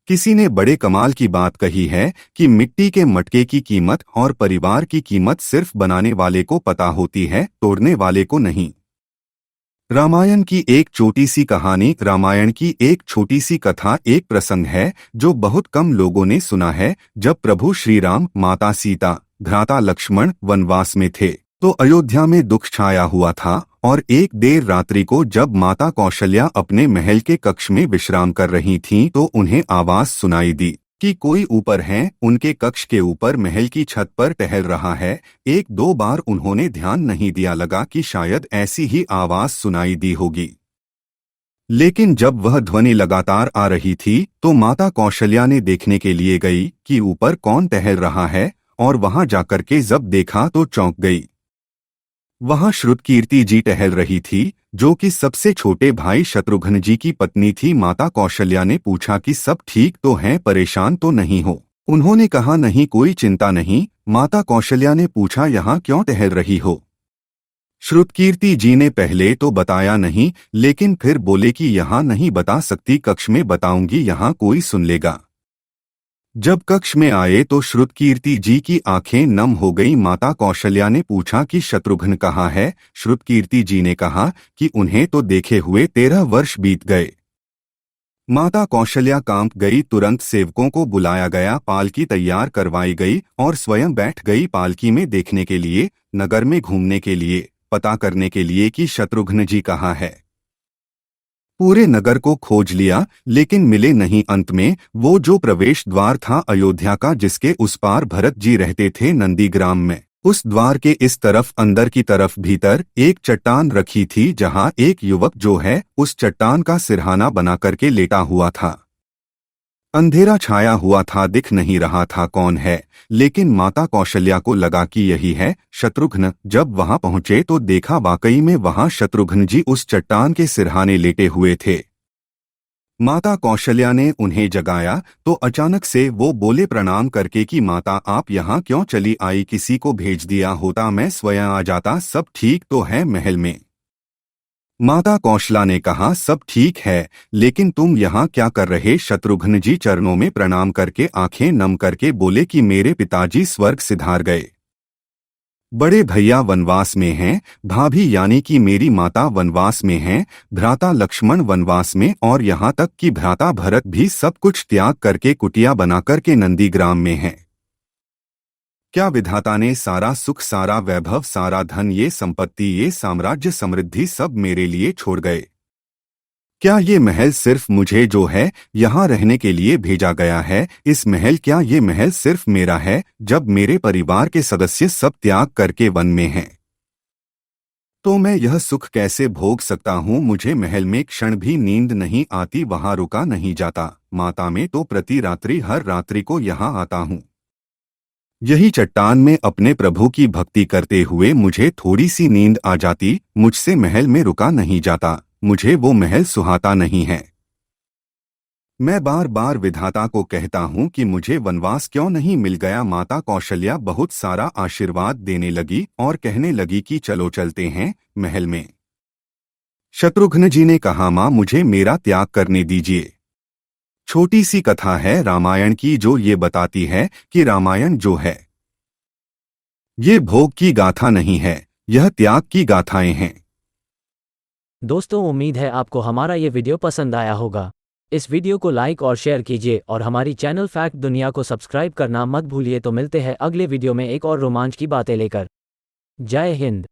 किसी ने बड़े कमाल की बात कही है कि मिट्टी के मटके की कीमत और परिवार की कीमत सिर्फ बनाने वाले को पता होती है, तोड़ने वाले को नहीं। रामायण की एक छोटी सी कहानी, रामायण की एक छोटी सी कथा एक प्रसंग है जो बहुत कम लोगों ने सुना है। जब प्रभु श्री राम, माता सीता, भ्राता लक्ष्मण वनवास में थे तो अयोध्या में दुख छाया हुआ था और एक देर रात्रि को जब माता कौशल्या अपने महल के कक्ष में विश्राम कर रही थीं तो उन्हें आवाज सुनाई दी कि कोई ऊपर है। उनके कक्ष के ऊपर महल की छत पर टहल रहा है। एक दो बार उन्होंने ध्यान नहीं दिया, लगा कि शायद ऐसी ही आवाज सुनाई दी होगी। लेकिन जब वह ध्वनि लगातार आ रही थी तो माता कौशल्या ने देखने के लिए गई कि ऊपर कौन टहल रहा है, और वहां जाकर के जब देखा तो चौंक गई। वहां श्रुतकीर्ति जी टहल रही थी, जो कि सबसे छोटे भाई शत्रुघ्न जी की पत्नी थी। माता कौशल्या ने पूछा कि सब ठीक तो हैं, परेशान तो नहीं हो? उन्होंने कहा नहीं, कोई चिंता नहीं। माता कौशल्या ने पूछा यहाँ क्यों टहल रही हो? श्रुतकीर्ति जी ने पहले तो बताया नहीं, लेकिन फिर बोले कि यहाँ नहीं बता सकती, कक्ष में बताऊंगी, यहाँ कोई सुन लेगा। जब कक्ष में आए तो श्रुतकीर्ति जी की आंखें नम हो गईं। माता कौशल्या ने पूछा कि शत्रुघ्न कहाँ है? श्रुतकीर्ति जी ने कहा कि उन्हें तो देखे हुए 13 वर्ष बीत गए। माता कौशल्या कांप गई। तुरंत सेवकों को बुलाया गया, पालकी तैयार करवाई गई और स्वयं बैठ गई पालकी में, देखने के लिए, नगर में घूमने के लिए, पता करने के लिए कि शत्रुघ्न जी कहाँ है। पूरे नगर को खोज लिया लेकिन मिले नहीं। अंत में वो जो प्रवेश द्वार था अयोध्या का, जिसके उस पार भरत जी रहते थे नंदीग्राम में, उस द्वार के इस तरफ अंदर की तरफ भीतर एक चट्टान रखी थी जहां एक युवक जो है उस चट्टान का सिरहाना बना करके लेटा हुआ था। अंधेरा छाया हुआ था, दिख नहीं रहा था कौन है, लेकिन माता कौशल्या को लगा कि यही है शत्रुघ्न। जब वहां पहुंचे तो देखा वाकई में वहां शत्रुघ्न जी उस चट्टान के सिरहाने लेटे हुए थे। माता कौशल्या ने उन्हें जगाया तो अचानक से वो बोले प्रणाम करके कि माता आप यहाँ क्यों चली आई? किसी को भेज दिया होता, मैं स्वयं आ जाता। सब ठीक तो है महल में? माता कौशला ने कहा सब ठीक है, लेकिन तुम यहाँ क्या कर रहे? शत्रुघ्न जी चरणों में प्रणाम करके आंखें नम करके बोले कि मेरे पिताजी स्वर्ग सिधार गए, बड़े भैया वनवास में हैं, भाभी यानी कि मेरी माता वनवास में हैं, भ्राता लक्ष्मण वनवास में, और यहाँ तक कि भ्राता भरत भी सब कुछ त्याग करके कुटिया बना करके नंदीग्राम में हैं। क्या विधाता ने सारा सुख, सारा वैभव, सारा धन, ये संपत्ति, ये साम्राज्य, समृद्धि सब मेरे लिए छोड़ गए? क्या ये महल सिर्फ मुझे जो है यहाँ रहने के लिए भेजा गया है? इस महल, क्या ये महल सिर्फ मेरा है जब मेरे परिवार के सदस्य सब त्याग करके वन में हैं? तो मैं यह सुख कैसे भोग सकता हूँ? मुझे महल में क्षण भी नींद नहीं आती, वहां रुका नहीं जाता। माता में तो प्रति रात्रि, हर रात्रि को यहाँ आता हूँ। यही चट्टान में अपने प्रभु की भक्ति करते हुए मुझे थोड़ी सी नींद आ जाती, मुझसे महल में रुका नहीं जाता, मुझे वो महल सुहाता नहीं है। मैं बार बार विधाता को कहता हूँ कि मुझे वनवास क्यों नहीं मिल गया। माता कौशल्या बहुत सारा आशीर्वाद देने लगी और कहने लगी कि चलो चलते हैं महल में। शत्रुघ्न जी ने कहा माँ मुझे मेरा त्याग करने दीजिए। छोटी सी कथा है रामायण की जो ये बताती है कि रामायण जो है ये भोग की गाथा नहीं है, यह त्याग की गाथाएं हैं। दोस्तों, उम्मीद है आपको हमारा ये वीडियो पसंद आया होगा। इस वीडियो को लाइक और शेयर कीजिए और हमारी चैनल फैक्ट दुनिया को सब्सक्राइब करना मत भूलिए। तो मिलते हैं अगले वीडियो में एक और रोमांच की बातें लेकर। जय हिंद।